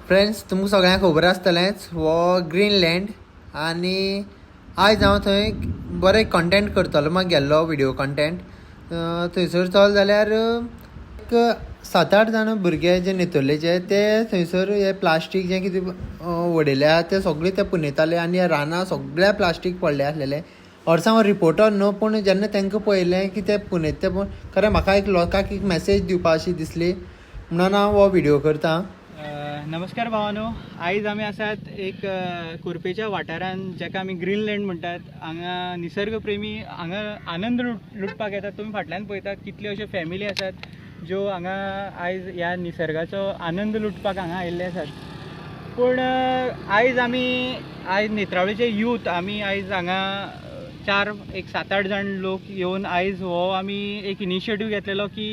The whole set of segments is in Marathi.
फ्रेंड्स, तुमकां सगळ्यांक खबर आसतलेंच वो ग्रीनलँड आनी आयज हांव थंय बरें कंटेंट करतलो म्हाका गेल्लो व्हिडिओ कंटेंट थंयसर चल जाल्यार एक 7-8 जाण भुरगे जे न्हेतरलेचे ते थंयसर हे प्लास्टीक जें कितें उडयल्या तें सगळें ते पुंजयताले आनी रानां सगळ्या प्लास्टीक पडले आसलेले. हरसां हांव रिपोर्टर न्हू, पूण जेन्ना तांकां पळयलें की ते पुंजयता तें पळोवन खरें म्हाका एक लोकांक एक मॅसेज दिवपा अशी दिसली म्हणून हांव हो व्हिडिओ करतां. नमस्कार भावानो, आयज आमी आसात एक कुरपेच्या वाठारान जेका आमी ग्रीनलँड म्हणटात. हांगा निसर्ग प्रेमी हांगा आनंद लुटपाक येतात. तुमी फाटल्यान पळयतात कितल्यो अश्यो फॅमिली आसात ज्यो हांगा आयज ह्या निसर्गाचो आनंद लुटपाक हांगा आयिल्ले आसात. पूण आयज नेत्रावळीचे यूथ आमी आयज हांगा 7-8 जाण लोक येवन आयज हो आमी एक इनिशिएटीव घेतलेलो की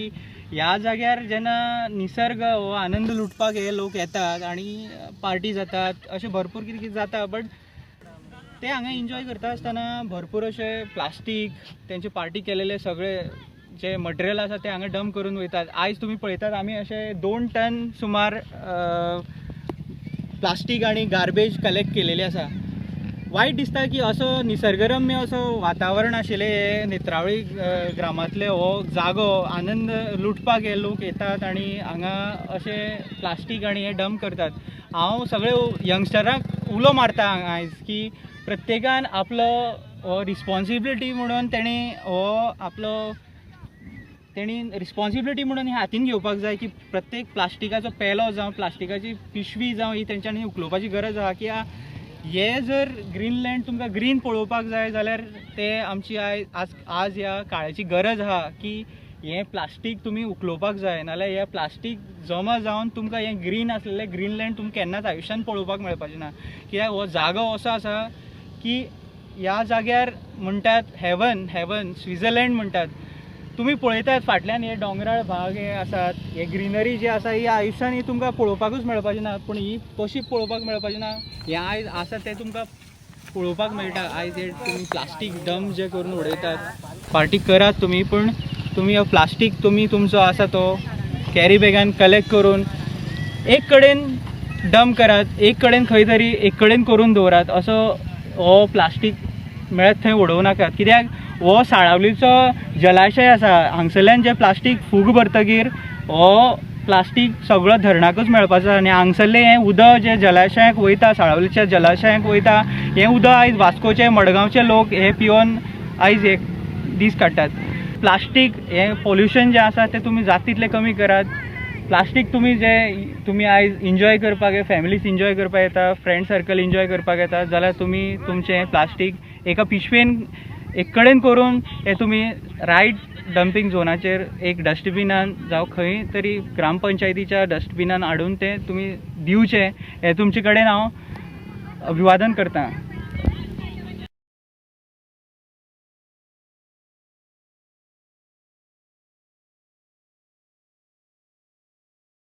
ह्या जाग्यार जेन्ना निसर्ग हो आनंद लुटपाक हे लोक येतात आनी पार्टी जातात, अशें भरपूर कितें कितें जाता, बट ते हांगा एन्जॉय करता आसतना भरपूर अशे प्लास्टीक तेंचे पार्टी केलेले सगळे जे मटेरियल आसा ते हांगा डंप करून वयतात. आयज तुमी पळयतात आमी अशे 2 टन सुमार प्लास्टीक आनी गार्बेज कलेक्ट केलेली आसा. वायट दिसता की असो निसर्गरम्य असो वातावरण आशिल्ले हे नेत्रावळी ग्रामांतले हो जागो आनंद लुटपाक हे लोक येतात आनी हांगा अशे प्लास्टीक आनी हे डंप करतात. हांव सगळे यंगस्टरांक उलो मारता आयज की प्रत्येकान आपलो हो रिस्पॉन्सिबिलिटी म्हणून तेणी रिस्पॉन्सिबिलिटी म्हणून ही हातीन घेवपाक जाय की प्रत्येक प्लास्टिकाचो पेलो जावं प्लास्टिकाची पिशवी जावं ही तेंच्यांनी उखलोवपाची गरज आहा. की हे जर ग्रीनलँड तुमकां ग्रीन पळोवपाक जाय जाल्यार ते आमची आज ह्या काळाची गरज आहा की हे प्लास्टीक तुमी उखलोवपाक जाय, नाल्यार हे प्लास्टीक जमा जावन तुमकां हे ग्रीन आसलेले ग्रीनलँड तुमकां केन्नाच आयुश्यान पळोवपाक मेळपाचें ना. कित्याक हो जागो असो आसा की ह्या जाग्यार म्हणटात हेवन स्विझर्लँड म्हणटात. तुमी पळयतात फाटल्यान हे डोंगराळ भाग हे आसात, हे ग्रीनरी जी आसा ही आयुश्यान ही तुमकां पळोवपाकूच मेळपाची ना. पूण ही कशी पळोवपाक मेळपाची ना, हे आयज आसा ते तुमकां पळोवपाक मेळटा. आयज हे तुमी प्लास्टीक डंप जे करून उडयतात, पार्टी करात तुमी, पण तुमी हो प्लास्टीक तुमचो आसा तो कॅरी बॅगान कलेक्ट करून एक कडेन डंप करात, एक कडेन खंय तरी एक कडेन करून दवरात. असो हो प्लास्टीक मेळत थंय उडोवं नाकात. कित्याक हो साळावलीचो जलाशय आसा, हांगसरल्यान जे प्लास्टीक फूग भरतकीर हो प्लास्टीक सगळो धरणाकूच मेळपाचो आनी हांगसरलें हें उदक जे जलाशयांक वयता, साळावलीच्या जलाशयांक वयता, हें उदक आयज वास्कोचे मडगांवचे लोक हे पिवन आयज एक दीस काडटात. प्लास्टीक हें पोल्युशन जें आसा तें तुमी जाता तितलें कमी करात. प्लास्टीक तुमी आयज एन्जॉय करपाक फॅमिलीज एन्जॉय करपाक येता, फ्रेंड सर्कल एन्जॉय करपाक येता, जाल्यार तुमी तुमचें प्लास्टीक एका पिशवेन एक कडेन करून हे तुमी रायट डंपिंग झोनाचेर एक डस्टबिनान जावं खंय तरी ग्रामपंचायतीच्या डस्टबिनान हाडून ते तुमी दिवचे, हे तुमचे कडेन हांव अभिवादन करता.